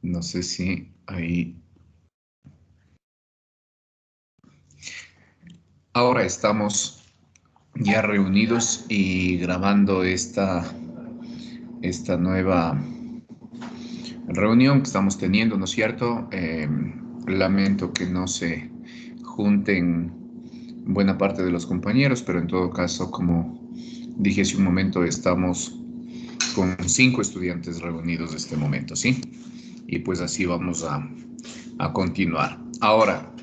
No sé si ahí... Ahora estamos ya reunidos y grabando esta nueva reunión que estamos teniendo, ¿no es cierto? Lamento que no se junten buena parte de los compañeros, pero en todo caso, como dije hace un momento, estamos con 5 estudiantes reunidos en este momento, ¿sí? Y pues así vamos a continuar. Ahora,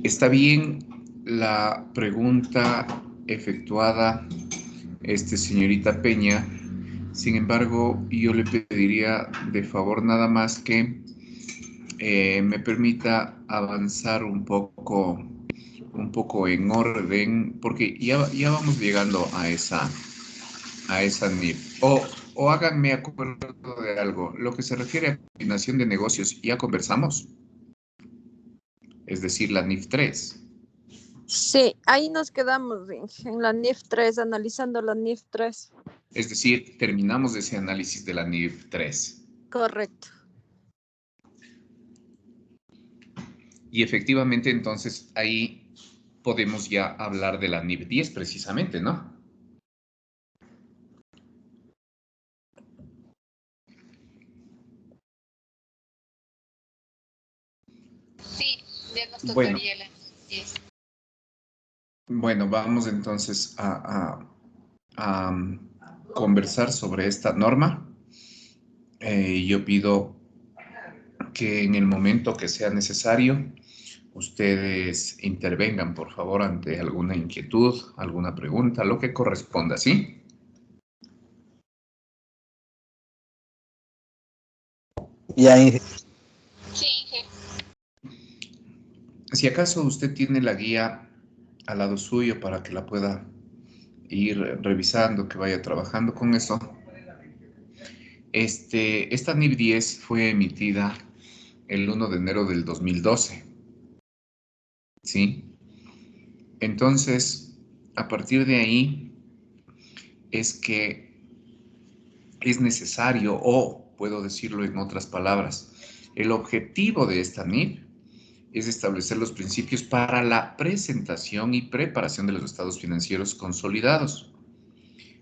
está bien la pregunta efectuada, señorita Peña. Sin embargo, yo le pediría de favor nada más que me permita avanzar un poco en orden, porque ya vamos llegando a esa NIF. O háganme acuerdo de algo. Lo que se refiere a combinación de negocios, ya conversamos, es decir, la NIF 3. Sí, ahí nos quedamos en la NIF 3, analizando la NIF 3. Es decir, terminamos ese análisis de la NIF 3. Correcto. Y efectivamente, entonces, ahí podemos ya hablar de la NIF 10 precisamente, ¿no? Sí, ya nos Bueno. tocaría la 10. Bueno, vamos entonces a conversar sobre esta norma. Yo pido que en el momento que sea necesario, ustedes intervengan, por favor, ante alguna inquietud, alguna pregunta, lo que corresponda, ¿sí? Ya, Inge. Sí, Inge. Si acaso usted tiene la guía al lado suyo para que la pueda ir revisando, que vaya trabajando con eso. Esta NIF 10 fue emitida el 1 de enero del 2012, ¿sí? Entonces, a partir de ahí es que es necesario, o puedo decirlo en otras palabras, el objetivo de esta NIF es establecer los principios para la presentación y preparación de los estados financieros consolidados,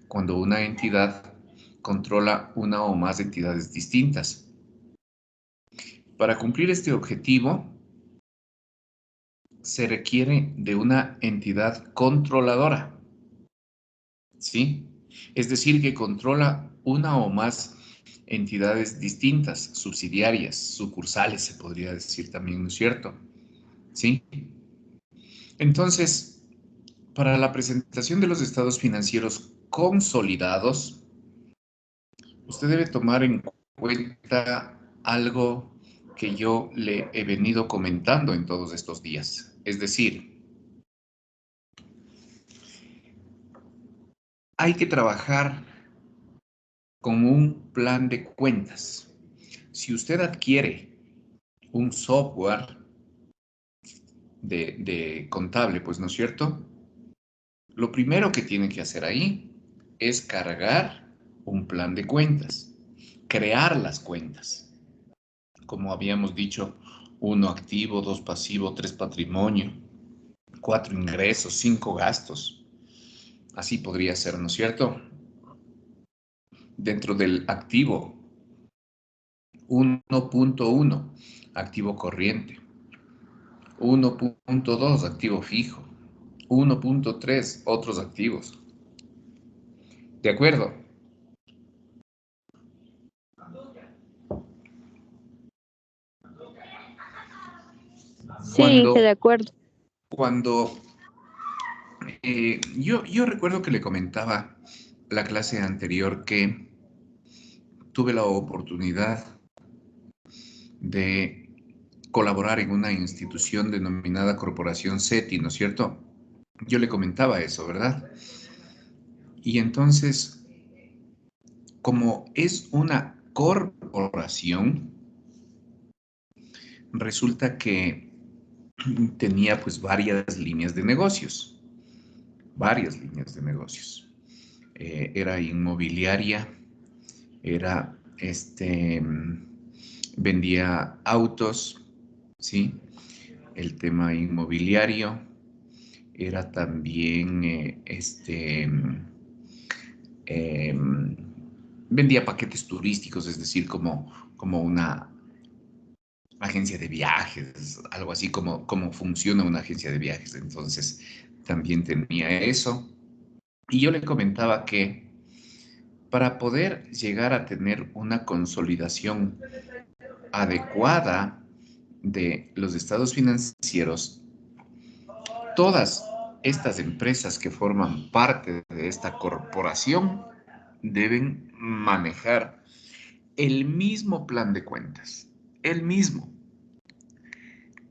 cuando una entidad controla una o más entidades distintas. Para cumplir este objetivo, se requiere de una entidad controladora, ¿sí? Es decir, que controla una o más entidades distintas, subsidiarias, sucursales, se podría decir también, ¿no es cierto? ¿Sí? Entonces, para la presentación de los estados financieros consolidados, usted debe tomar en cuenta algo que yo le he venido comentando en todos estos días. Es decir, hay que trabajar con un plan de cuentas. Si usted adquiere un software de contable, pues, ¿no es cierto? Lo primero que tiene que hacer ahí es cargar un plan de cuentas, crear las cuentas. Como habíamos dicho, 1 activo, 2 pasivo, 3 patrimonio, 4 ingresos, 5 gastos. Así podría ser, ¿no es cierto? Dentro del activo 1.1, activo corriente. 1.2, activo fijo. 1.3, otros activos. ¿De acuerdo? Sí, Inge, de acuerdo. Cuando yo recuerdo que le comentaba la clase anterior que tuve la oportunidad de colaborar en una institución denominada Corporación SETI, ¿no es cierto? Yo le comentaba eso, ¿verdad? Y entonces, como es una corporación, resulta que tenía pues varias líneas de negocios. era inmobiliaria, era, vendía autos, ¿sí? El tema inmobiliario era también, vendía paquetes turísticos, es decir, como una agencia de viajes, algo así como funciona una agencia de viajes. Entonces, también tenía eso. Y yo le comentaba que para poder llegar a tener una consolidación adecuada de los estados financieros, todas estas empresas que forman parte de esta corporación deben manejar el mismo plan de cuentas, el mismo.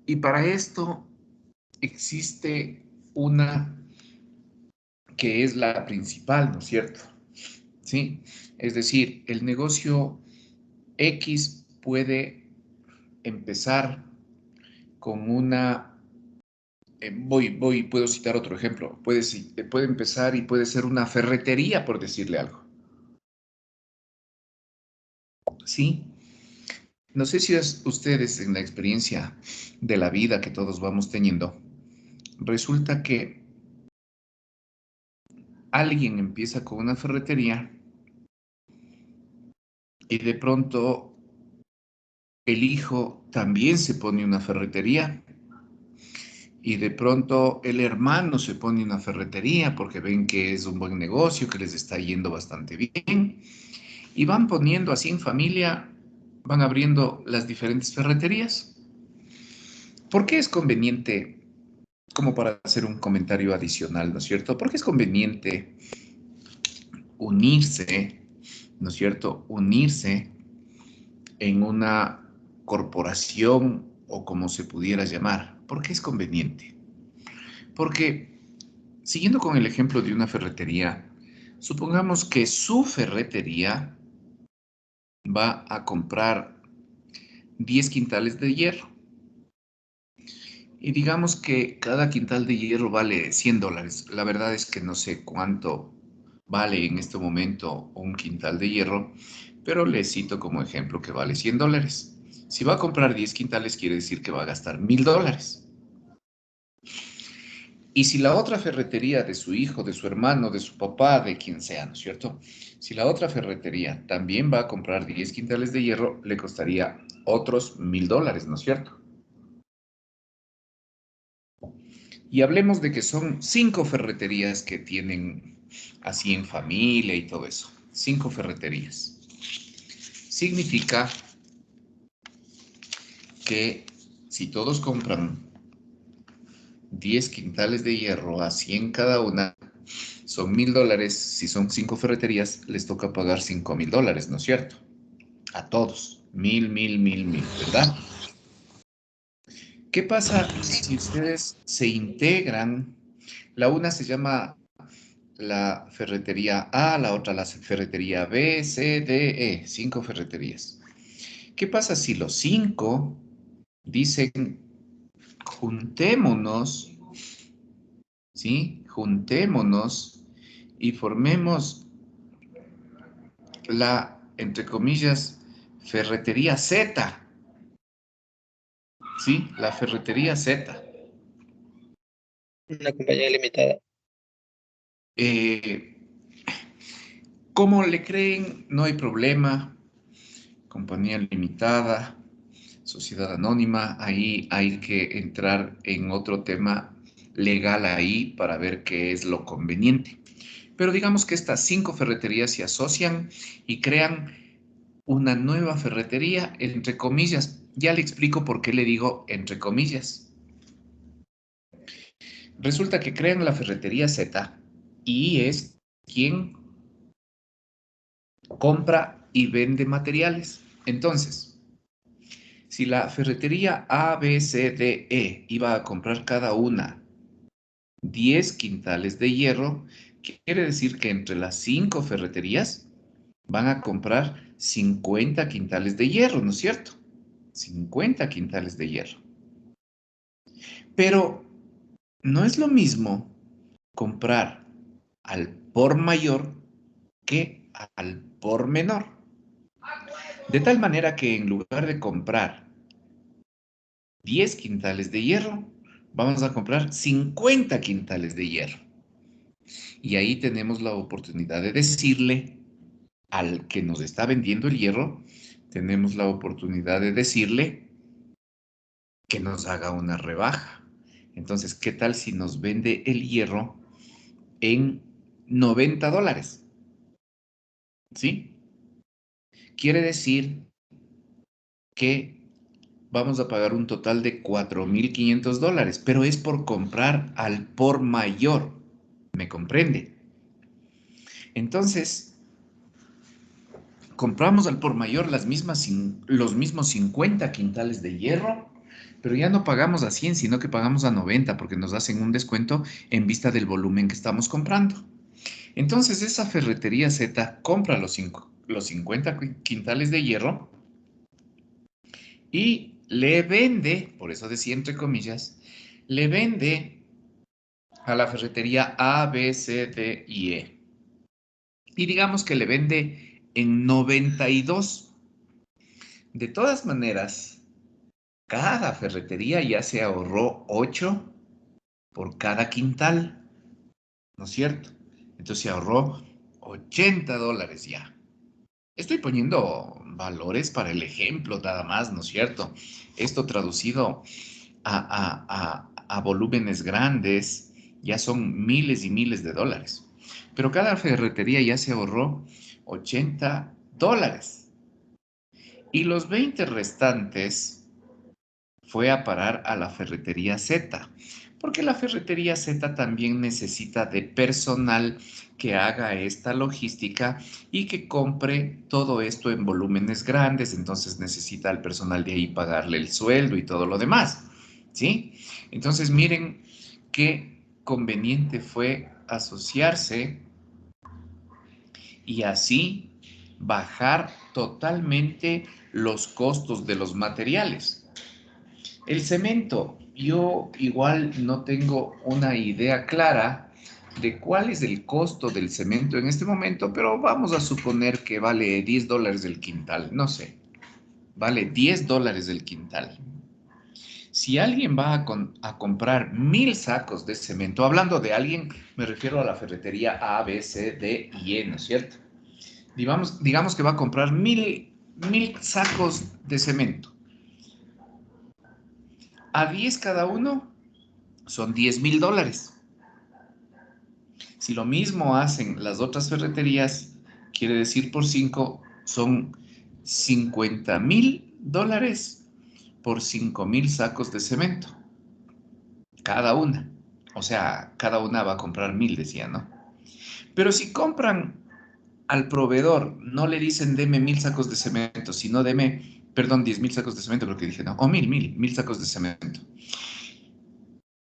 Y para esto existe una que es la principal, ¿no es cierto? ¿Sí? Es decir, el negocio X puede empezar con una, puedo citar otro ejemplo, puede empezar y puede ser una ferretería, por decirle algo. ¿Sí? No sé si ustedes en la experiencia de la vida que todos vamos teniendo, resulta que alguien empieza con una ferretería y de pronto el hijo también se pone una ferretería y de pronto el hermano se pone una ferretería porque ven que es un buen negocio, que les está yendo bastante bien y van poniendo así en familia, van abriendo las diferentes ferreterías. ¿Por qué es conveniente, como para hacer un comentario adicional, ¿no es cierto? ¿Por qué es conveniente unirse, ¿no es cierto? Unirse en una corporación o como se pudiera llamar. ¿Por qué es conveniente? Porque, siguiendo con el ejemplo de una ferretería, supongamos que su ferretería va a comprar 10 quintales de hierro. Y digamos que cada quintal de hierro vale $100. La verdad es que no sé cuánto vale en este momento un quintal de hierro, pero le cito como ejemplo que vale $100. Si va a comprar 10 quintales, quiere decir que va a gastar $1000. Y si la otra ferretería de su hijo, de su hermano, de su papá, de quien sea, ¿no es cierto? Si la otra ferretería también va a comprar 10 quintales de hierro, le costaría otros $1000, ¿no es cierto? Y hablemos de que son 5 ferreterías que tienen así en familia y todo eso. 5 ferreterías. Significa que si todos compran 10 quintales de hierro a 100 cada una, son $1000. Si son 5 ferreterías, les toca pagar $5000, ¿no es cierto? A todos. 1000, ¿verdad? ¿Qué pasa si ustedes se integran? La una se llama la ferretería A, la otra la ferretería B, C, D, E, 5 ferreterías. ¿Qué pasa si los 5 dicen juntémonos, ¿sí? Juntémonos y formemos la, entre comillas, ferretería Z, ¿sí? La ferretería Z. Una compañía limitada. Eh, ¿Cómo le creen? No hay problema. Compañía limitada, sociedad anónima, ahí hay que entrar en otro tema legal ahí para ver qué es lo conveniente. Pero digamos que estas 5 ferreterías se asocian y crean una nueva ferretería, entre comillas. Ya le explico por qué le digo entre comillas. Resulta que crean la ferretería Z y es quien compra y vende materiales. Entonces, si la ferretería A, B, C, D, E iba a comprar cada una 10 quintales de hierro, quiere decir que entre las 5 ferreterías van a comprar 50 quintales de hierro, ¿no es cierto? 50 quintales de hierro. Pero no es lo mismo comprar al por mayor que al por menor. De tal manera que en lugar de comprar 10 quintales de hierro, vamos a comprar 50 quintales de hierro. Y ahí tenemos la oportunidad de decirle al que nos está vendiendo el hierro, tenemos la oportunidad de decirle que nos haga una rebaja. Entonces, ¿qué tal si nos vende el hierro en $90? ¿Sí? Quiere decir que vamos a pagar un total de $4,500, pero es por comprar al por mayor. ¿Me comprende? Entonces, compramos al por mayor los mismos 50 quintales de hierro, pero ya no pagamos a 100, sino que pagamos a 90 porque nos hacen un descuento en vista del volumen que estamos comprando. Entonces, esa ferretería Z compra los 50 quintales de hierro y le vende, por eso decía entre comillas, le vende a la ferretería A, B, C, D y E. Y digamos que le vende en 92. De todas maneras, cada ferretería ya se ahorró 8 por cada quintal, ¿no es cierto? Entonces se ahorró $80 ya. Estoy poniendo valores para el ejemplo nada más, ¿no es cierto? Esto traducido a volúmenes grandes ya son miles y miles de dólares. Pero cada ferretería ya se ahorró $80. Y los 20 restantes fue a parar a la ferretería Z, porque la ferretería Z también necesita de personal que haga esta logística y que compre todo esto en volúmenes grandes, entonces necesita al personal de ahí pagarle el sueldo y todo lo demás, ¿sí? Entonces miren qué conveniente fue asociarse y así bajar totalmente los costos de los materiales. El cemento, yo igual no tengo una idea clara de cuál es el costo del cemento en este momento, pero vamos a suponer que vale $10 el quintal, no sé, vale $10 el quintal. Si alguien va a comprar 1,000 sacos de cemento, hablando de alguien, me refiero a la ferretería A, B, C, D y E, ¿no es cierto? Digamos que va a comprar 1,000 sacos de cemento. A 10 cada uno son $10,000. Si lo mismo hacen las otras ferreterías, quiere decir por 5 son $50,000 por 5,000 sacos de cemento. Cada una. O sea, cada una va a comprar 1,000, decía, ¿no? Pero si compran al proveedor, no le dicen deme 1,000 sacos de cemento, sino deme, perdón, 10,000 sacos de cemento, creo que dije, ¿no? O 1,000 sacos de cemento.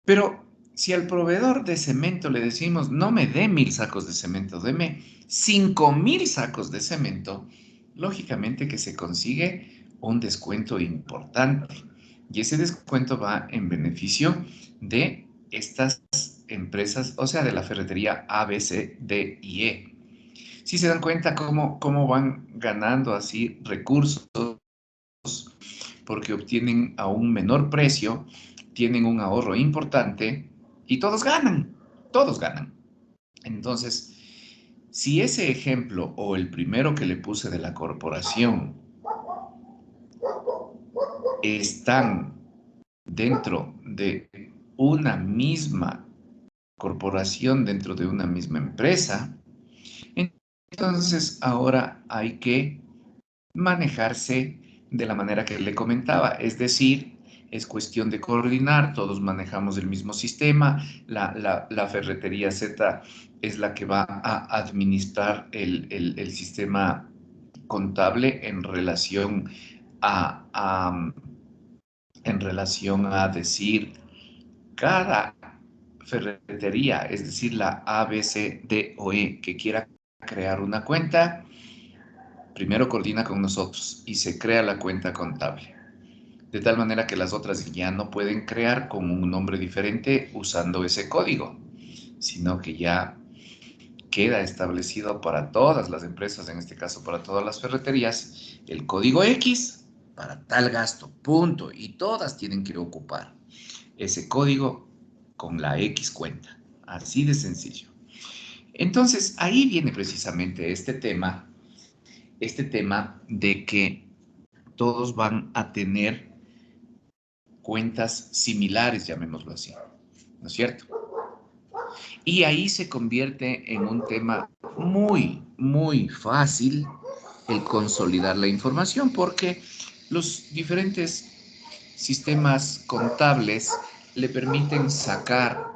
Pero si al proveedor de cemento le decimos, no me dé 1,000 sacos de cemento, deme 5,000 sacos de cemento, lógicamente que se consigue un descuento importante. Y ese descuento va en beneficio de estas empresas, o sea, de la ferretería A, B, C, D y E. Si se dan cuenta cómo van ganando así recursos, porque obtienen a un menor precio, tienen un ahorro importante y todos ganan, todos ganan. Entonces, si ese ejemplo o el primero que le puse de la corporación están dentro de una misma corporación, dentro de una misma empresa, entonces ahora hay que manejarse de la manera que le comentaba, es decir, es cuestión de coordinar, todos manejamos el mismo sistema, la ferretería Z es la que va a administrar el sistema contable a, en relación a decir cada ferretería, es decir, la A, B, C, D o E que quiera crear una cuenta, primero coordina con nosotros y se crea la cuenta contable. De tal manera que las otras ya no pueden crear con un nombre diferente usando ese código, sino que ya queda establecido para todas las empresas, en este caso para todas las ferreterías, el código X para tal gasto, punto. Y todas tienen que ocupar ese código con la X cuenta. Así de sencillo. Entonces, ahí viene precisamente este tema de que todos van a tener cuentas similares, llamémoslo así, ¿no es cierto? Y ahí se convierte en un tema muy, muy fácil el consolidar la información, porque los diferentes sistemas contables le permiten sacar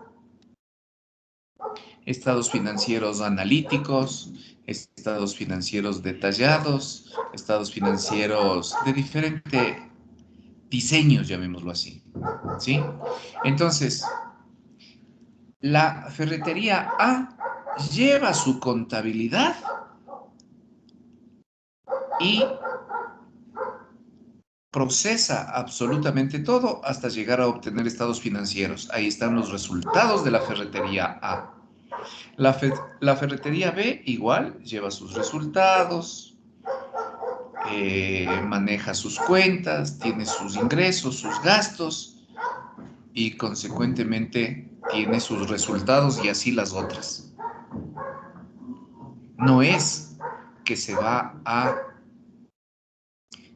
estados financieros analíticos, estados financieros detallados, estados financieros de diferente diseños, llamémoslo así, ¿sí? Entonces, la ferretería A lleva su contabilidad y procesa absolutamente todo hasta llegar a obtener estados financieros. Ahí están los resultados de la ferretería A. La ferretería B igual lleva sus resultados, maneja sus cuentas, tiene sus ingresos, sus gastos y consecuentemente tiene sus resultados y así las otras. No es que se va a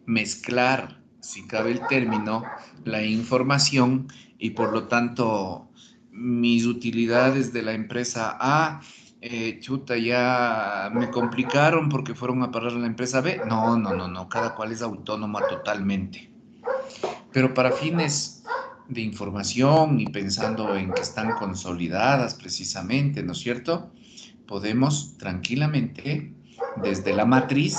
mezclar, si cabe el término, la información y por lo tanto mis utilidades de la empresa A, chuta, ya me complicaron porque fueron a parar a la empresa B. No, no, no, no, cada cual es autónoma totalmente. Pero para fines de información y pensando en que están consolidadas precisamente, ¿no es cierto? Podemos tranquilamente desde la matriz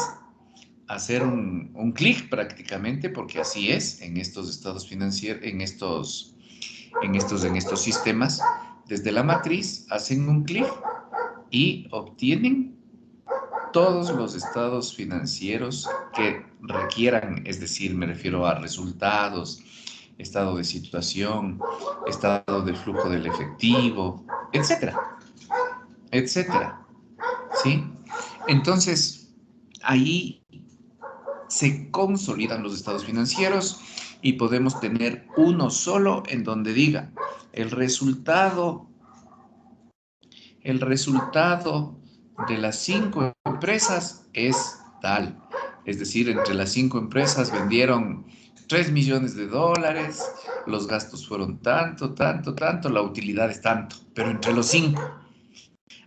hacer un clic prácticamente, porque así es en estos estados financieros, en estos sistemas. Desde la matriz hacen un clic y obtienen todos los estados financieros que requieran, es decir, me refiero a resultados, estado de situación, estado de flujo del efectivo, etcétera, etcétera, ¿sí? Entonces, ahí se consolidan los estados financieros y podemos tener uno solo en donde diga el resultado de las 5 empresas es tal. Es decir, entre las 5 empresas vendieron 3 millones de dólares, los gastos fueron tanto, tanto, tanto, la utilidad es tanto, pero entre los 5.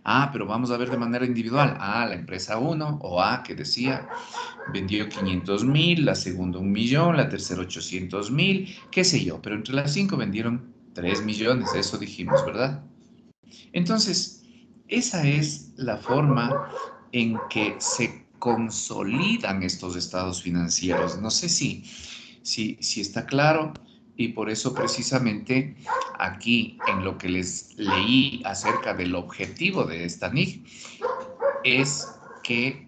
Ah, pero vamos a ver de manera individual. Ah, la empresa 1 o A que decía vendió 500,000, la segunda 1,000,000, la tercera 800,000, qué sé yo, pero entre las 5 vendieron 3 millones, eso dijimos, ¿verdad? Entonces, esa es la forma en que se consolidan estos estados financieros. No sé si está claro y por eso precisamente aquí en lo que les leí acerca del objetivo de esta NIC es que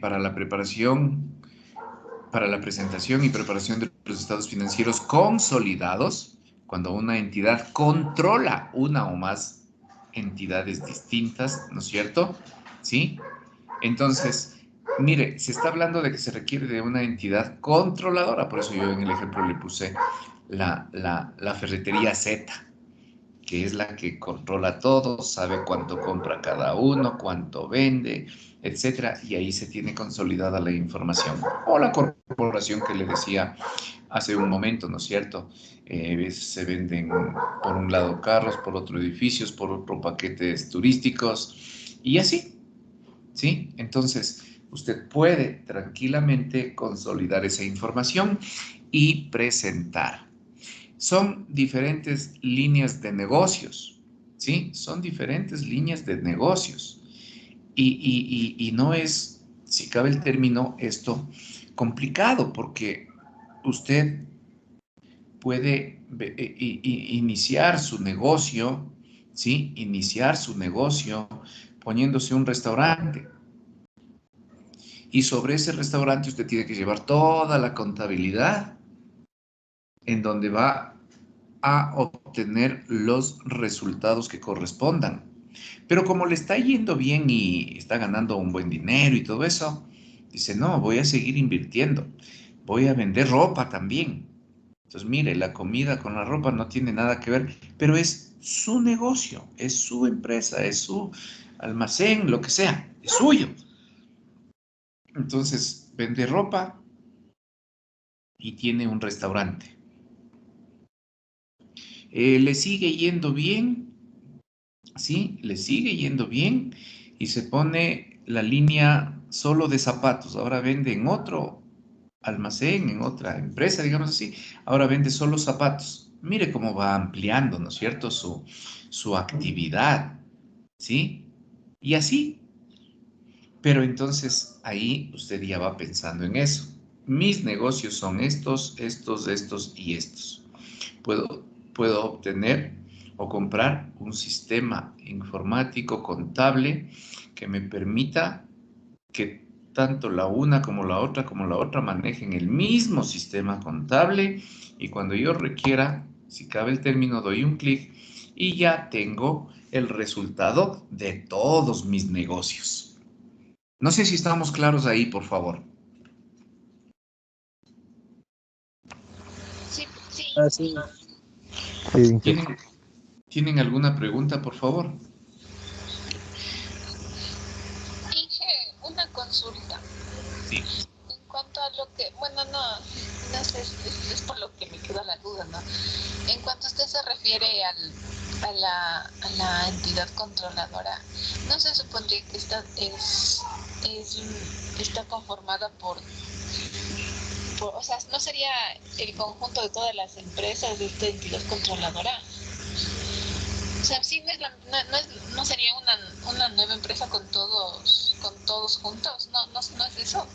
para la presentación y preparación de los estados financieros consolidados, cuando una entidad controla una o más entidades distintas, ¿no es cierto? ¿Sí? Entonces, mire, se está hablando de que se requiere de una entidad controladora, por eso yo en el ejemplo le puse la ferretería Z, que es la que controla todo, sabe cuánto compra cada uno, cuánto vende, etcétera, y ahí se tiene consolidada la información. O la corporación que le decía hace un momento, ¿no es cierto? Se venden por un lado carros, por otro edificios, por otro paquetes turísticos, y así, ¿sí? Entonces, usted puede tranquilamente consolidar esa información y presentar. Son diferentes líneas de negocios, ¿sí? Son diferentes líneas de negocios. Y no es, si cabe el término, esto complicado, porque usted puede iniciar su negocio, ¿sí? Iniciar su negocio poniéndose un restaurante. Y sobre ese restaurante usted tiene que llevar toda la contabilidad en donde va a obtener los resultados que correspondan. Pero como le está yendo bien y está ganando un buen dinero y todo eso, dice, no, voy a seguir invirtiendo. Voy a vender ropa también. Entonces, mire, la comida con la ropa no tiene nada que ver, pero es su negocio, es su empresa, es su almacén, lo que sea, es suyo. Entonces, vende ropa y tiene un restaurante. Le sigue yendo bien, ¿sí? Le sigue yendo bien y se pone la línea solo de zapatos. Ahora vende en otro almacén, en otra empresa, digamos así. Ahora vende solo zapatos. Mire cómo va ampliando, ¿no es cierto? Su actividad, ¿sí? Y así. Pero entonces ahí usted ya va pensando en eso. Mis negocios son estos, estos, estos y estos. Puedo obtener o comprar un sistema informático contable que me permita que tanto la una como la otra manejen el mismo sistema contable y cuando yo requiera, si cabe el término, doy un clic y ya tengo el resultado de todos mis negocios. No sé si estamos claros ahí, por favor. Sí, sí. Así. Sí. ¿Tienen alguna pregunta, por favor? Inge, una consulta. Sí. En cuanto a lo que, bueno, no sé, es por lo que me queda la duda, ¿no? En cuanto usted se refiere a la entidad controladora, ¿no se supondría que está conformada o sea, no sería el conjunto de todas las empresas de esta entidad controladora? O sea, sí, no sería una nueva empresa con todos juntos, no es eso.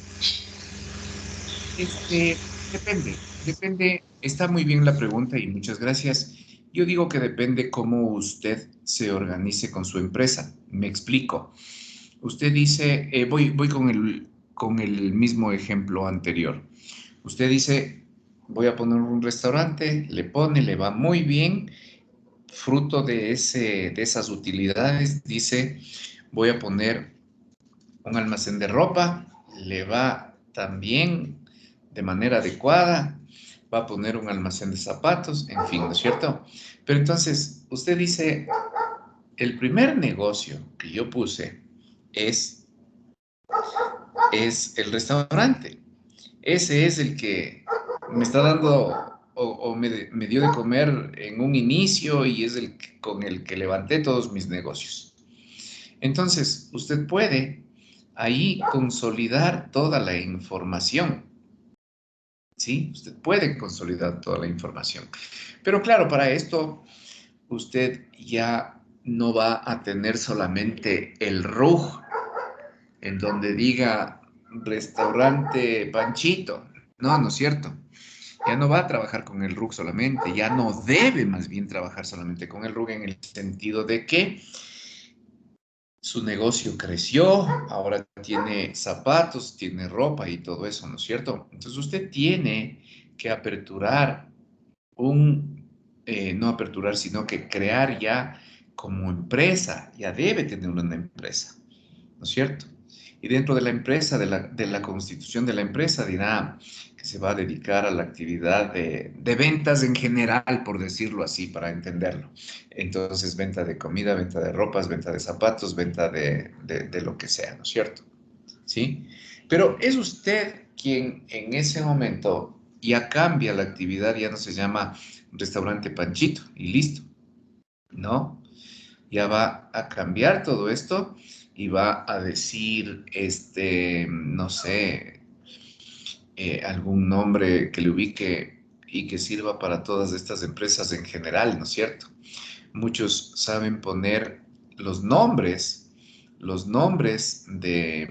Depende. Está muy bien la pregunta y muchas gracias. Yo digo que depende cómo usted se organice con su empresa. Me explico. Usted dice, voy con el mismo ejemplo anterior. Usted dice, voy a poner un restaurante, le va muy bien, fruto de esas utilidades, dice, voy a poner un almacén de ropa, le va también de manera adecuada, va a poner un almacén de zapatos, en fin, ¿no es cierto? Pero entonces, usted dice, el primer negocio que yo puse es, es el restaurante. Ese es el que me está dando o me dio de comer en un inicio y es con el que levanté todos mis negocios. Entonces, usted puede ahí consolidar toda la información, ¿sí? Usted puede consolidar toda la información. Pero claro, para esto usted ya no va a tener solamente el RUG en donde diga restaurante Panchito. No, no es cierto. Ya no va a trabajar con el RUG solamente, ya no debe más bien trabajar solamente con el RUG en el sentido de que su negocio creció, ahora tiene zapatos, tiene ropa y todo eso, ¿no es cierto? Entonces usted tiene que aperturar no aperturar, sino que crear ya como empresa, ya debe tener una empresa, ¿no es cierto? Y dentro de la empresa, de la constitución de la empresa, dirá que se va a dedicar a la actividad de ventas en general, por decirlo así, para entenderlo. Entonces, venta de comida, venta de ropas, venta de zapatos, venta de lo que sea, ¿no es cierto? ¿Sí? Pero es usted quien en ese momento ya cambia la actividad, ya no se llama restaurante Panchito y listo, ¿no? Ya va a cambiar todo esto y va a decir, no sé, algún nombre que le ubique y que sirva para todas estas empresas en general, ¿no es cierto? Muchos saben poner los nombres de,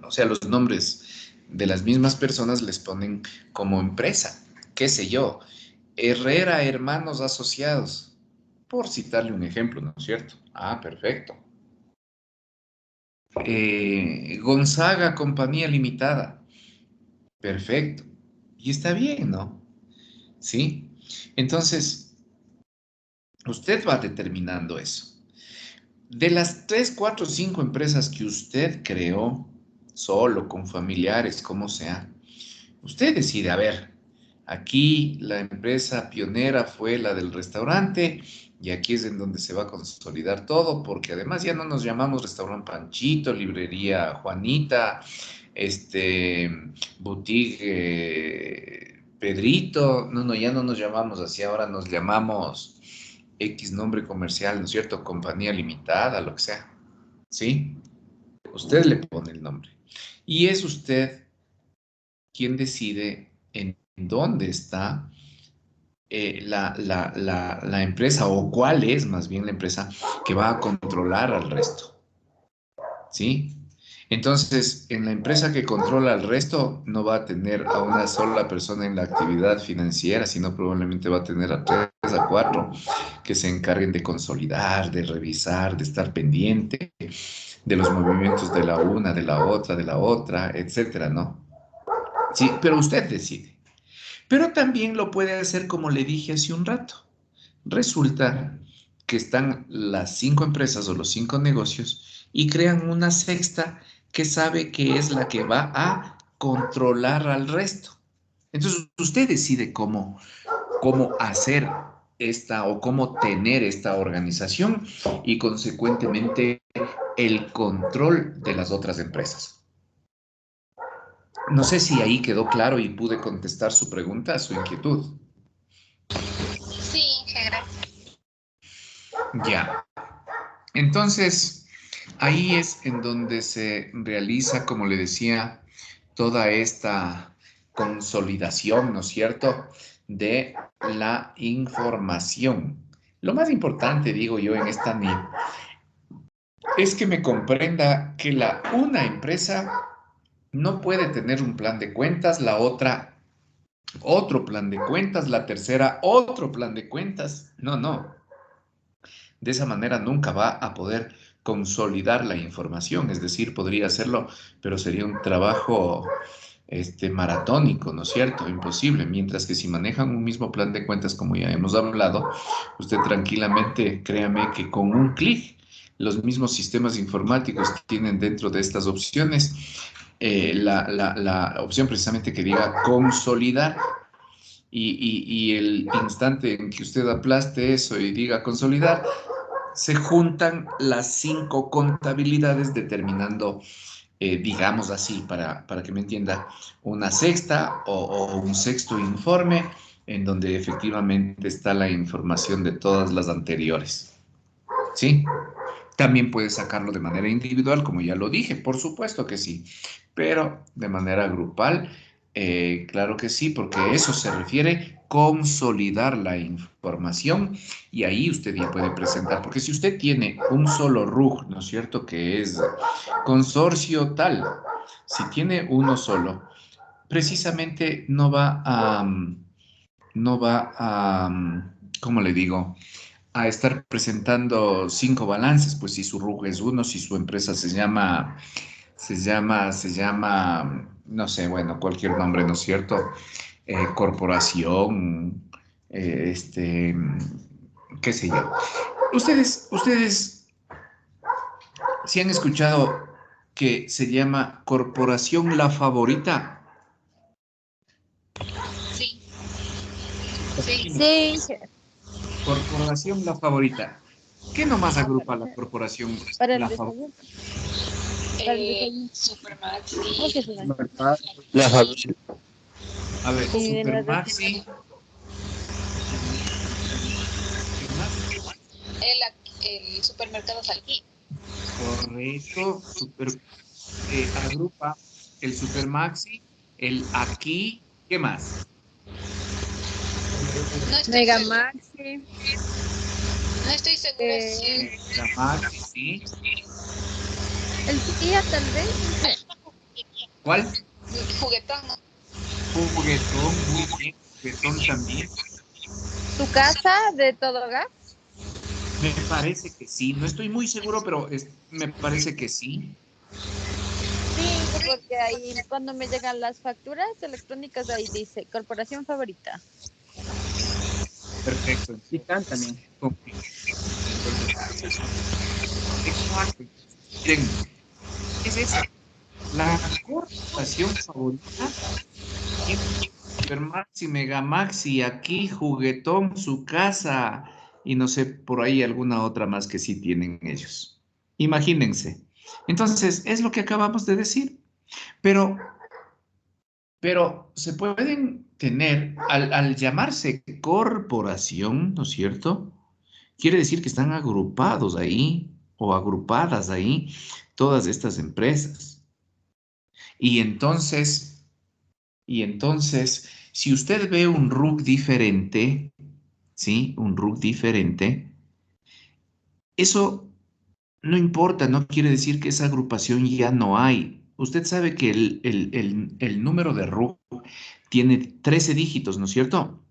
o sea, los nombres de las mismas personas les ponen como empresa, qué sé yo, Herrera Hermanos Asociados, por citarle un ejemplo, ¿no es cierto? Ah, perfecto. Gonzaga Compañía Limitada, perfecto. Y está bien, ¿no? ¿sí? Entonces, usted va determinando eso. De las 3, 4, 5 empresas que usted creó, solo, con familiares, como sea, usted decide, a ver, aquí la empresa pionera fue la del restaurante y aquí es en donde se va a consolidar todo, porque además ya no nos llamamos Restaurante Panchito, Librería Juanita, Boutique Pedrito, no, ya no nos llamamos así, ahora nos llamamos X nombre comercial, ¿no es cierto? Compañía limitada, lo que sea, ¿sí? Usted le pone el nombre. Y es usted quien decide en dónde está la empresa o cuál es más bien la empresa que va a controlar al resto, ¿sí? Entonces, en la empresa que controla al resto no va a tener a una sola persona en la actividad financiera, sino probablemente va a tener a 3, a 4 que se encarguen de consolidar, de revisar, de estar pendiente de los movimientos de la una, de la otra, etcétera, ¿no? Sí, pero usted decide. Pero también lo puede hacer como le dije hace un rato. Resulta que están las 5 empresas o los 5 negocios y crean una sexta que sabe que es la que va a controlar al resto. Entonces usted decide cómo hacer esta o cómo tener esta organización y consecuentemente el control de las otras empresas. No sé si ahí quedó claro y pude contestar su pregunta, su inquietud. Sí, gracias. Ya. Entonces, ahí es en donde se realiza, como le decía, toda esta consolidación, ¿no es cierto?, de la información. Lo más importante, digo yo, en esta NIT, es que me comprenda que una empresa no puede tener un plan de cuentas, la otra otro plan de cuentas, la tercera otro plan de cuentas. No. De esa manera nunca va a poder consolidar la información, es decir, podría hacerlo, pero sería un trabajo maratónico, ¿no es cierto? Imposible. Mientras que si manejan un mismo plan de cuentas, como ya hemos hablado, usted tranquilamente, créame que con un clic, los mismos sistemas informáticos que tienen dentro de estas opciones, la opción precisamente que diga consolidar y el instante en que usted aplaste eso y diga consolidar, se juntan las 5 contabilidades determinando, digamos así, para que me entienda, una sexta o un sexto informe en donde efectivamente está la información de todas las anteriores. ¿Sí? También puedes sacarlo de manera individual, como ya lo dije, por supuesto que sí, pero de manera grupal, claro que sí, porque eso se refiere consolidar la información y ahí usted ya puede presentar, porque si usted tiene un solo RUG, ¿no es cierto?, que es consorcio tal, si tiene uno solo, precisamente no va a, ¿cómo le digo?, a estar presentando 5 balances, pues si su RUG es uno, si su empresa se llama, no sé, bueno, cualquier nombre, ¿no es cierto? Corporación, qué sé yo. Ustedes, si han escuchado que se llama Corporación La Favorita. Sí, sí. Sí, Corporación La Favorita. ¿Qué nomás agrupa la Corporación para el La Favorita? desayuno. Para el desayuno. Supermax, ¿Cómo que sí. se llama? La familia. A ver, Sí, de la Supermaxi. ¿Qué más? El supermercado Salquí. Correcto. Agrupa el Supermaxi, el Aquí. ¿Qué más? No estoy Mega segura, Maxi. no estoy segura si La Maxi, sí. El tía tal vez. ¿Cuál? juguetón, ¿no? Juguetón, muy bien. Juguetón también. Tu casa de todo gas. Me parece que sí. No estoy muy seguro, pero me parece que sí. Sí, porque ahí cuando me llegan las facturas electrónicas ahí dice corporación favorita. Perfecto. Y TAN también. Exacto. Miren, es esa. La corporación favorita tiene Supermaxi, Megamaxi, aquí, Juguetón, su casa, y no sé, por ahí alguna otra más que sí tienen ellos. Imagínense. Entonces, es lo que acabamos de decir. Pero, pero se pueden tener, al llamarse corporación, ¿no es cierto? Quiere decir que están agrupados ahí o agrupadas ahí todas estas empresas. Y entonces, si usted ve un RUC diferente, ¿sí? Un RUC diferente, eso no importa, no quiere decir que esa agrupación ya no hay. Usted sabe que el número de RUC tiene 13 dígitos, ¿no es cierto?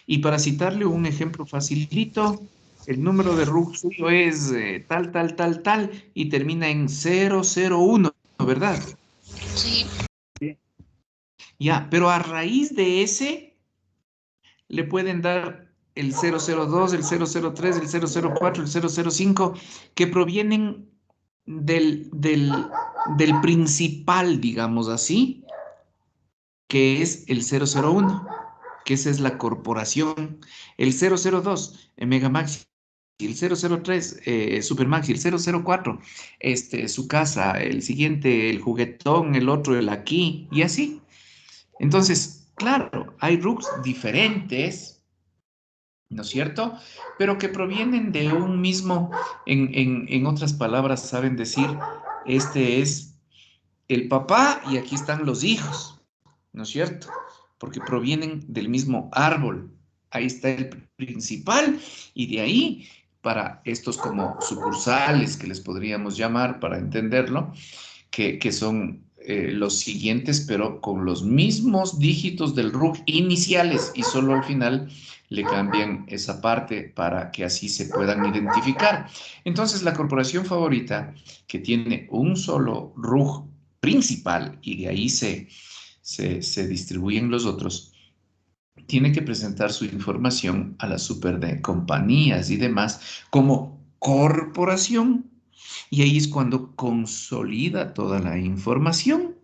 Y para citarle un ejemplo facilito, el número de RUC suyo es tal, tal, tal, tal, y termina en 001, ¿verdad? Sí. Ya, pero a raíz de ese le pueden dar el 002, el 003, el 004, el 005, que provienen del principal, digamos así, que es el 001, que esa es la corporación, el 002, Megamaxi, el 003, Supermaxi, el 004, su casa, el siguiente, el juguetón, el otro, el aquí, y así. Entonces, claro, hay RUCs diferentes, ¿no es cierto? Pero que provienen de un mismo, en otras palabras, saben decir, este es el papá y aquí están los hijos, ¿no es cierto? Porque provienen del mismo árbol. Ahí está el principal y de ahí para estos como sucursales que les podríamos llamar para entenderlo, que son los siguientes, pero con los mismos dígitos del RUC iniciales y solo al final le cambian esa parte para que así se puedan identificar. Entonces, la corporación favorita, que tiene un solo RUC principal y de ahí se distribuyen los otros, tiene que presentar su información a las super de compañías y demás como corporación. Y ahí es cuando consolida toda la información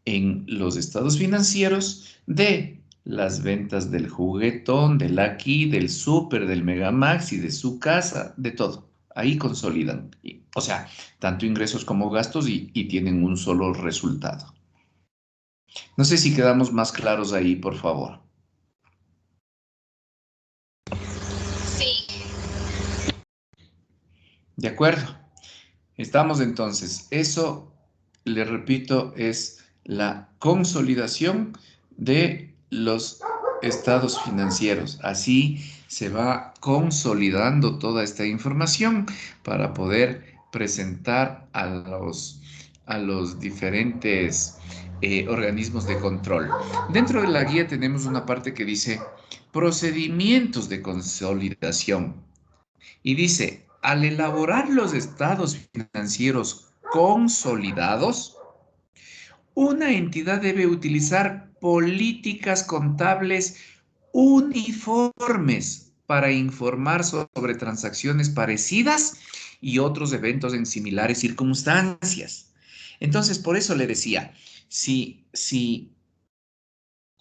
en los estados financieros de las ventas del juguetón, del aquí, del súper, del Megamax y de su casa, de todo. Ahí consolidan. O sea, tanto ingresos como gastos y tienen un solo resultado. No sé si quedamos más claros ahí, por favor. Sí. De acuerdo. Estamos entonces. Eso, le repito, es la consolidación de los estados financieros. Así se va consolidando toda esta información para poder presentar a los diferentes organismos de control. Dentro de la guía tenemos una parte que dice procedimientos de consolidación. Y dice, al elaborar los estados financieros consolidados, una entidad debe utilizar políticas contables uniformes para informar sobre transacciones parecidas y otros eventos en similares circunstancias. Entonces, por eso le decía, si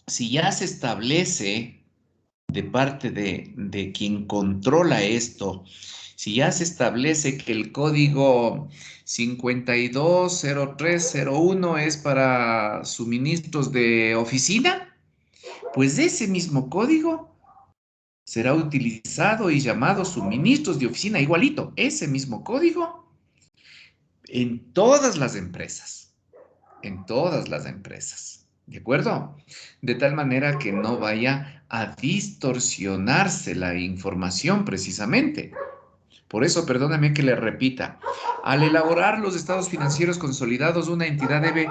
ya se establece de parte de quien controla esto, si ya se establece que el código 520301 es para suministros de oficina, pues ese mismo código será utilizado y llamado suministros de oficina igualito, ese mismo código en todas las empresas, en todas las empresas. ¿De acuerdo? De tal manera que no vaya a distorsionarse la información precisamente. Por eso, perdóname que le repita, al elaborar los estados financieros consolidados, una entidad debe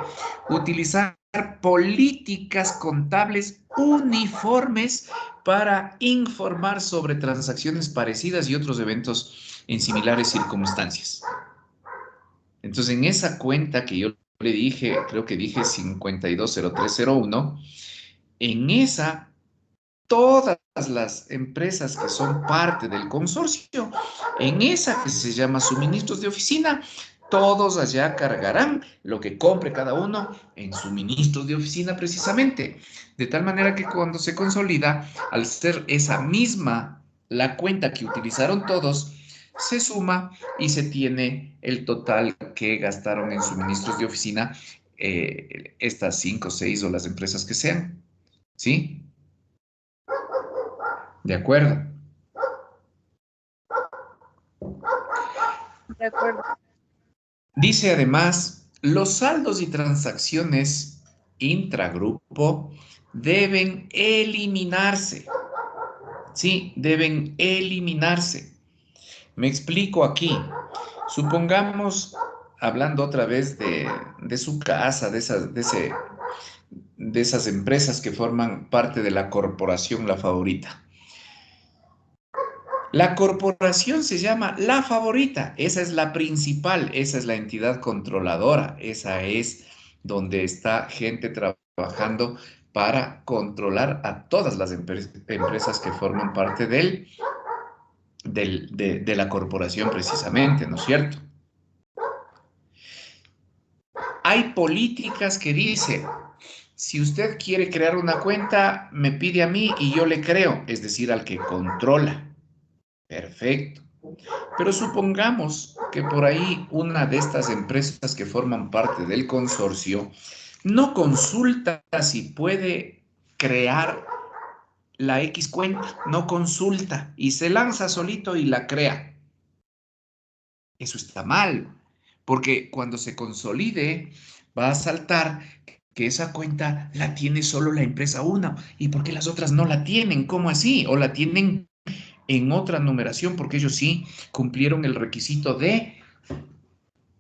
utilizar políticas contables uniformes para informar sobre transacciones parecidas y otros eventos en similares circunstancias. Entonces, en esa cuenta que yo le dije, creo que dije 520301, en esa todas las empresas que son parte del consorcio, en esa que se llama suministros de oficina, todos allá cargarán lo que compre cada uno en suministros de oficina precisamente. De tal manera que cuando se consolida, al ser esa misma la cuenta que utilizaron todos, se suma y se tiene el total que gastaron en suministros de oficina estas 5, 6 o las empresas que sean. ¿Sí? De acuerdo. De acuerdo. Dice además, los saldos y transacciones intragrupo deben eliminarse. Sí, deben eliminarse. Me explico aquí. Supongamos, hablando otra vez de su casa, de esas empresas que forman parte de la corporación La Favorita. La corporación se llama La Favorita, esa es la principal, esa es la entidad controladora, esa es donde está gente trabajando para controlar a todas las empresas que forman parte de la corporación precisamente, ¿no es cierto? Hay políticas que dicen, si usted quiere crear una cuenta, me pide a mí y yo le creo, es decir, al que controla. Perfecto. Pero supongamos que por ahí una de estas empresas que forman parte del consorcio no consulta si puede crear la X cuenta, no consulta y se lanza solito y la crea. Eso está mal, porque cuando se consolide va a saltar que esa cuenta la tiene solo la empresa 1 y porque las otras no la tienen, ¿cómo así? O la tienen en otra numeración porque ellos sí cumplieron el requisito de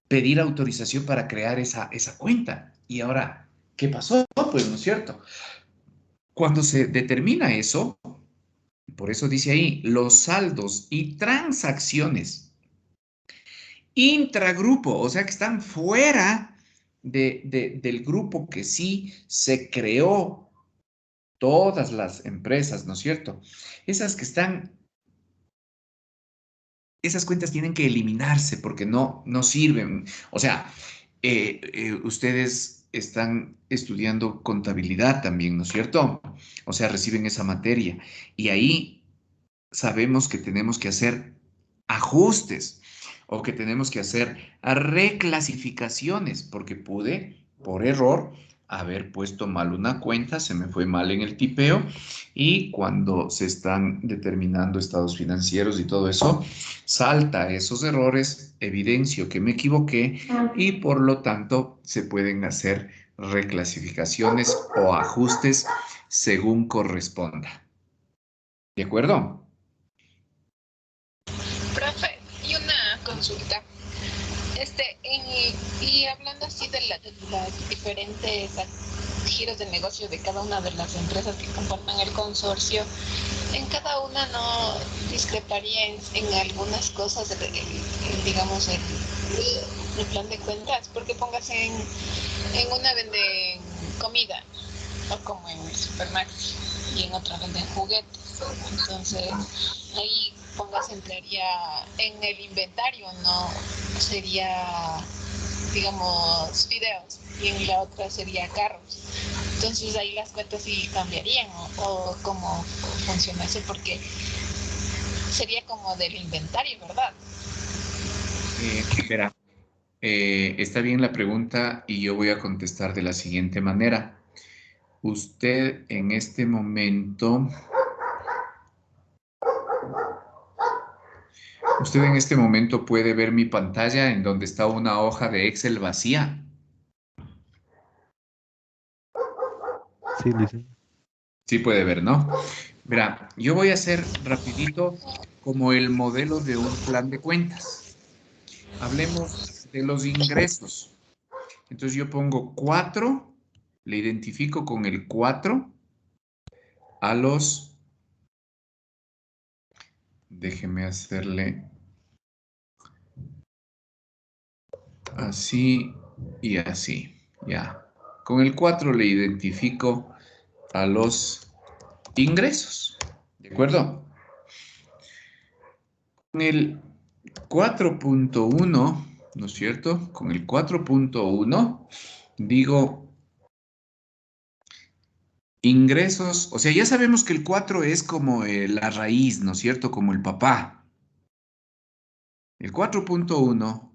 pedir autorización para crear esa cuenta. Y ahora, ¿qué pasó? Pues no es cierto. Cuando se determina eso, por eso dice ahí, los saldos y transacciones intragrupo, o sea que están fuera del grupo que sí se creó todas las empresas, ¿no es cierto? Esas que están, esas cuentas tienen que eliminarse porque no sirven. O sea, ustedes están estudiando contabilidad también, ¿no es cierto? O sea, reciben esa materia y ahí sabemos que tenemos que hacer ajustes o que tenemos que hacer reclasificaciones porque pude, por error, haber puesto mal una cuenta, se me fue mal en el tipeo y cuando se están determinando estados financieros y todo eso, salta esos errores, evidencio que me equivoqué y por lo tanto se pueden hacer reclasificaciones o ajustes según corresponda. ¿De acuerdo? Profe, y una consulta. Y hablando así de las diferentes giros de negocio de cada una de las empresas que conforman el consorcio, en cada una no discreparía en algunas cosas, digamos, el plan de cuentas, porque pongas en una venden comida, o como en el Supermax, y en otra venden juguetes. Entonces, ahí pongas entraría en el inventario, no sería, digamos, fideos, y en la otra sería carros. Entonces ahí las cuentas sí cambiarían, o cómo funciona eso, porque sería como del inventario, ¿verdad? Espera, está bien la pregunta y yo voy a contestar de la siguiente manera. Usted en este momento, puede ver mi pantalla en donde está una hoja de Excel vacía. Sí, licenciado. Sí puede ver, ¿no? Verá, yo voy a hacer rapidito como el modelo de un plan de cuentas. Hablemos de los ingresos. Entonces yo pongo 4, le identifico con el 4 a los, déjeme hacerle así y así, ya. Con el 4 le identifico a los ingresos. ¿De acuerdo? Con el 4.1, ¿no es cierto? Con el 4.1 digo ingresos, o sea, ya sabemos que el 4 es como la raíz, ¿no es cierto? Como el papá. El 4.1,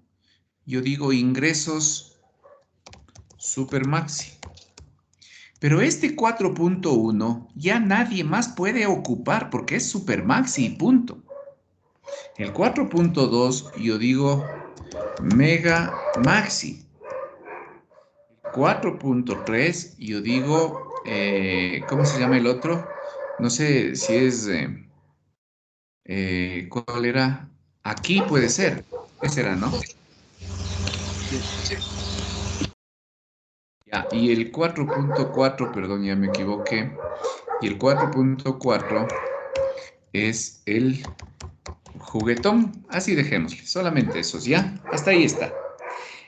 yo digo ingresos supermaxi. Pero este 4.1 ya nadie más puede ocupar porque es supermaxi, punto. El 4.2 yo digo mega maxi. 4.3 yo digo, ¿cómo se llama el otro? No sé si es, ¿cuál era? Aquí puede ser. Ese era, ¿no? Ya, y el 4.4, perdón, ya me equivoqué. Y el 4.4 es el juguetón. Así dejémosle, solamente esos, ¿ya? Hasta ahí está.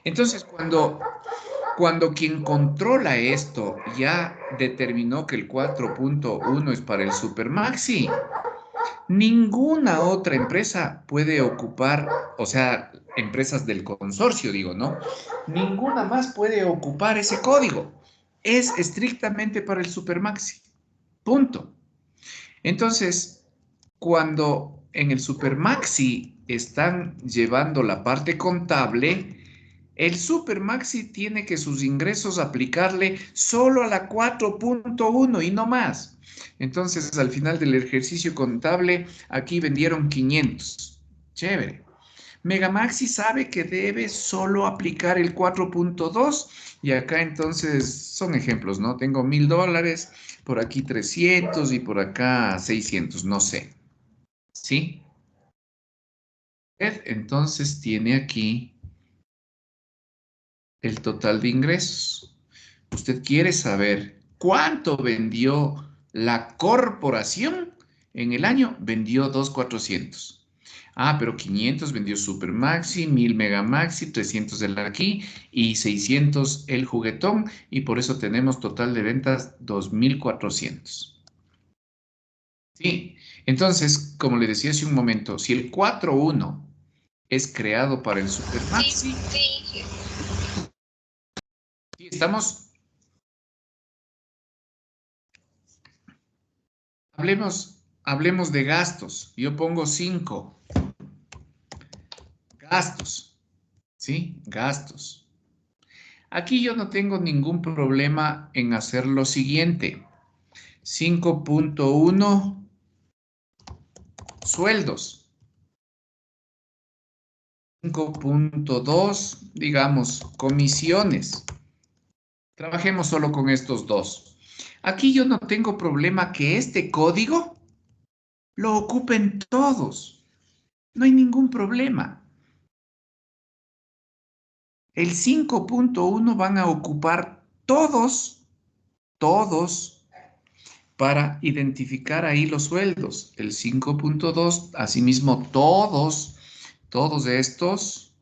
Entonces, cuando quien controla esto ya determinó que el 4.1 es para el Supermaxi, ninguna otra empresa puede ocupar, o sea, empresas del consorcio, digo, ¿no? Ninguna más puede ocupar ese código. Es estrictamente para el Supermaxi. Punto. Entonces, cuando en el Supermaxi están llevando la parte contable, el Supermaxi tiene que sus ingresos aplicarle solo a la 4.1 y no más. Entonces, al final del ejercicio contable, aquí vendieron 500. Chévere. Megamaxi sabe que debe solo aplicar el 4.2 y acá entonces son ejemplos, ¿no? Tengo $1000, por aquí 300 y por acá 600, no sé. ¿Sí? Entonces tiene aquí el total de ingresos. Usted quiere saber cuánto vendió la corporación en el año. Vendió 2,400. Ah, pero 500 vendió Supermaxi, 1000 Megamaxi, 300 el aquí y 600 el juguetón. Y por eso tenemos total de ventas 2400. Sí, entonces, como le decía hace un momento, si el 4.1 es creado para el Supermaxi, Sí. sí, estamos. Hablemos de gastos. Yo pongo 5. Gastos. ¿Sí? Gastos. Aquí yo no tengo ningún problema en hacer lo siguiente. 5.1 sueldos. 5.2, digamos, comisiones. Trabajemos solo con estos dos. Aquí yo no tengo problema que este código lo ocupen todos. No hay ningún problema. El 5.1 van a ocupar todos, para identificar ahí los sueldos. El 5.2, asimismo, todos estos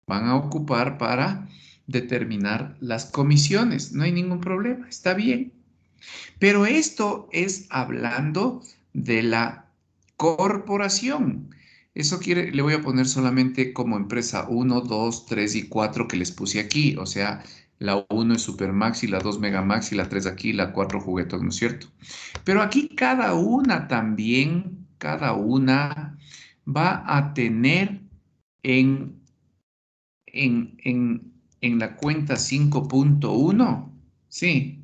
van a ocupar para determinar las comisiones. No hay ningún problema, está bien. Pero esto es hablando de la corporación. Eso le voy a poner solamente como empresa 1, 2, 3 y 4 que les puse aquí. O sea, la 1 es Supermaxi, la 2 Megamaxi, la 3 aquí, la 4 Juguetón, ¿no es cierto? Pero aquí cada una también, cada una va a tener en, en la cuenta 5.1, sí,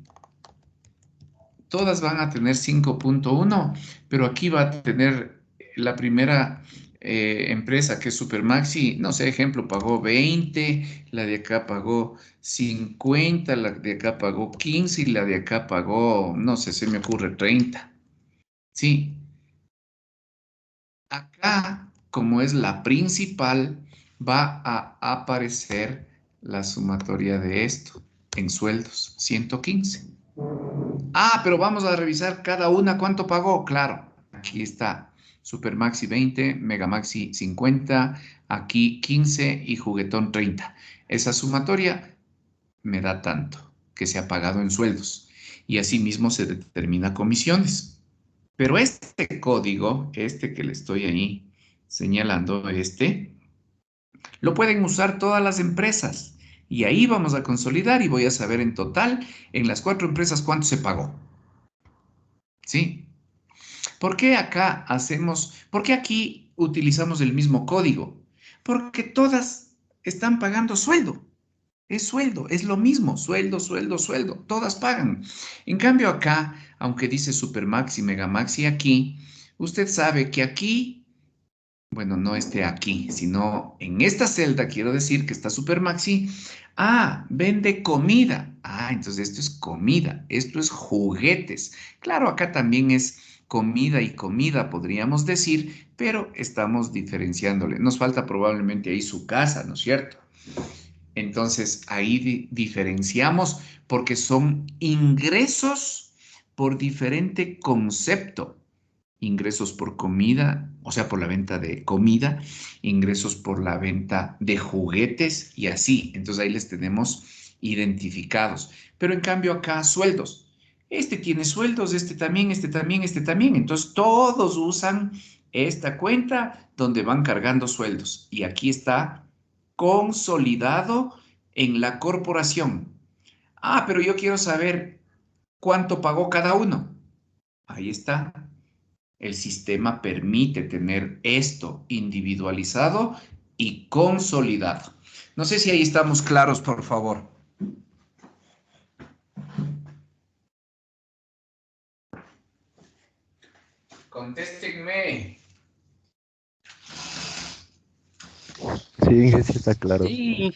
todas van a tener 5.1, pero aquí va a tener la primera empresa que es Supermaxi, no sé, ejemplo, pagó 20, la de acá pagó 50, la de acá pagó 15 y la de acá pagó, no sé, se me ocurre 30. Sí, acá, como es la principal, va a aparecer la sumatoria de esto en sueldos, 115. Ah, pero vamos a revisar cada una cuánto pagó. Claro, aquí está Supermaxi 20, Megamaxi 50, aquí 15 y Juguetón 30. Esa sumatoria me da tanto que se ha pagado en sueldos y asimismo se determina comisiones. Pero este código, este que le estoy ahí señalando, lo pueden usar todas las empresas. Y ahí vamos a consolidar y voy a saber en total, en las 4 empresas, cuánto se pagó. ¿Sí? ¿Por qué aquí utilizamos el mismo código? Porque todas están pagando sueldo. Es sueldo, es lo mismo, sueldo, sueldo, sueldo, todas pagan. En cambio acá, aunque dice Supermax y Megamax y aquí, usted sabe que aquí, bueno, no aquí, sino en esta celda, quiero decir que está Supermaxi. Ah, vende comida. Ah, entonces esto es comida, esto es juguetes. Claro, acá también es comida y comida, podríamos decir, pero estamos diferenciándole. Nos falta probablemente ahí su casa, ¿no es cierto? Entonces ahí diferenciamos porque son ingresos por diferente concepto. Ingresos por comida, o sea, por la venta de comida, ingresos por la venta de juguetes y así. Entonces ahí les tenemos identificados. Pero en cambio acá sueldos. Este tiene sueldos, este también, este también, este también. Entonces todos usan esta cuenta donde van cargando sueldos. Y aquí está consolidado en la corporación. Ah, pero yo quiero saber cuánto pagó cada uno. Ahí está. El sistema permite tener esto individualizado y consolidado. No sé si ahí estamos claros, por favor. Contéstenme. Sí, Inge, sí está claro. Sí.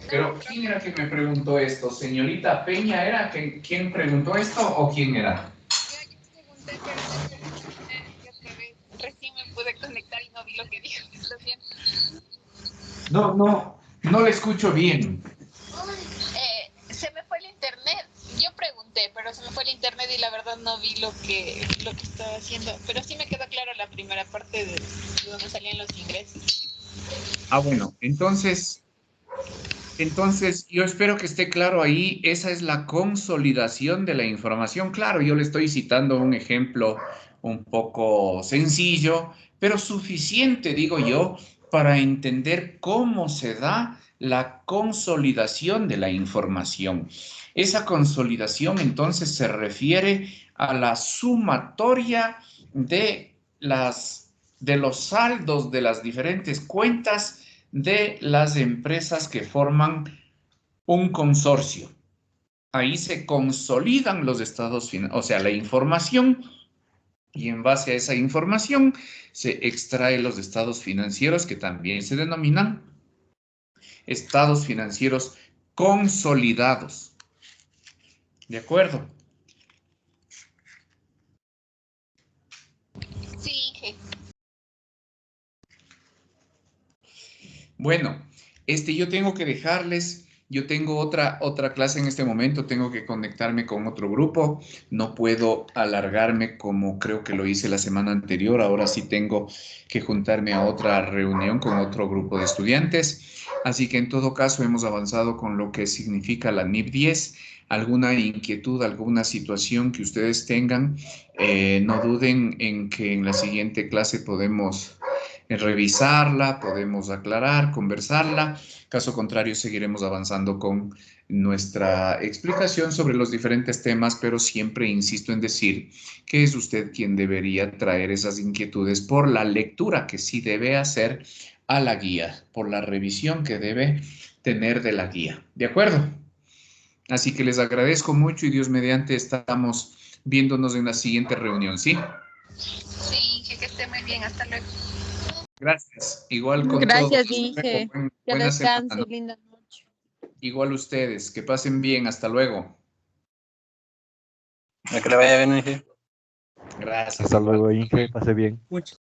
Pero ¿quién era quien me preguntó esto? ¿Señorita Peña era quien preguntó esto o quién era? Yo pregunté, pero yo otra vez recién me pude conectar y no vi lo que dijo. Lo siento. No le escucho bien. Se me fue el internet. Yo pregunté, pero se me fue el internet y la verdad no vi lo que estaba haciendo. Pero sí me quedó claro la primera parte de donde salían los ingresos. Ah, bueno, entonces yo espero que esté claro ahí. Esa es la consolidación de la información. Claro, yo le estoy citando un ejemplo un poco sencillo, pero suficiente, digo yo, para entender cómo se da la consolidación de la información. Esa consolidación entonces se refiere a la sumatoria de los saldos de las diferentes cuentas de las empresas que forman un consorcio. Ahí se consolidan los estados financieros, o sea, la información, y en base a esa información se extrae los estados financieros que también se denominan estados financieros consolidados. ¿De acuerdo? Sí, Inge. Bueno, yo tengo que dejarles, yo tengo otra clase en este momento, tengo que conectarme con otro grupo, no puedo alargarme como creo que lo hice la semana anterior, ahora sí tengo que juntarme a otra reunión con otro grupo de estudiantes, así que en todo caso hemos avanzado con lo que significa la NIP 10. Alguna inquietud, alguna situación que ustedes tengan, no duden en que en la siguiente clase podemos revisarla, podemos aclarar, conversarla. Caso contrario, seguiremos avanzando con nuestra explicación sobre los diferentes temas, pero siempre insisto en decir que es usted quien debería traer esas inquietudes por la lectura que sí debe hacer a la guía, por la revisión que debe tener de la guía. ¿De acuerdo? Así que les agradezco mucho y Dios mediante estamos viéndonos en la siguiente reunión, ¿sí? Sí, Inge, que esté muy bien. Hasta luego. Gracias. Igual con Gracias, todos. Inge. Que Buena semana, descanse, ¿no? linda noche. Igual ustedes. Que pasen bien. Hasta luego. Que le vaya bien, Inge. Gracias. Hasta Igual. luego, Inge, pase bien. Muchas